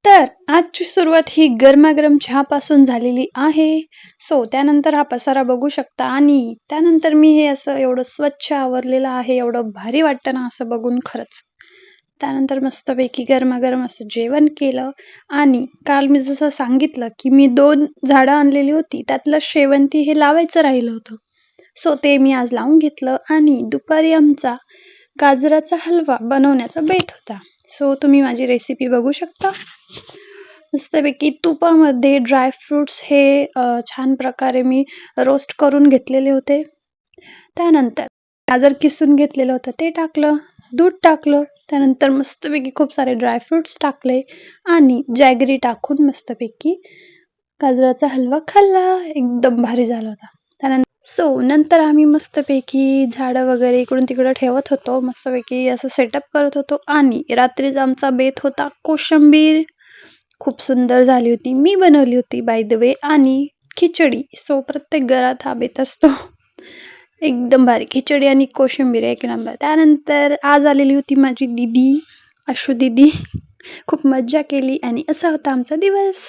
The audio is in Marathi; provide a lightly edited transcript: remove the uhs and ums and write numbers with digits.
तर आजची सुरुवात ही गरमागरम चहापासून झालेली आहे. त्यानंतर हा पसारा बघू शकता आणि त्यानंतर मी हे असं एवढं स्वच्छ आवरलेलं आहे. एवढं भारी वाटतं ना असं बघून खरंच. त्यानंतर मस्तपैकी गरमागरम असं जेवण केलं आणि काल मी जसं सांगितलं, की मी 2 झाडं आणलेली होती. त्यातलं शेवंती हे लावायचं राहिलं होतं. ते मी आज लावून घेतलं आणि दुपारी आमचा गाजराचा हलवा बनवण्याचा बेत होता. तुम्ही माझी रेसिपी बघू शकता. मस्तपैकी तुपामध्ये ड्रायफ्रुट्स हे छान प्रकारे मी रोस्ट करून घेतलेले होते. त्यानंतर गाजर किसून घेतलेलं होतं ते टाकलं, दूध टाकलं, त्यानंतर मस्तपैकी खूप सारे ड्रायफ्रुट्स टाकले आणि जॅगरी टाकून मस्तपैकी गाजराचा हलवा खाल्ला. एकदम भारी झाला होता. नंतर आम्ही मस्तपैकी झाडं वगैरे इकडून-तिकडं ठेवत होतो. मस्तपैकी असं सेटअप करत होतो आणि रात्रीचा आमचा बेत होता कोशिंबीर. खूप सुंदर झाली होती. मी बनवली होती बाय द वे आणि खिचडी. प्रत्येक घरात हा बेत असतो. एकदम भारी खिचडी आणि कोशिंबीर एक नंबर. त्यानंतर आज आलेली होती माझी दीदी, आशू दीदी. खूप मज्जा केली आणि असा होता आमचा दिवस.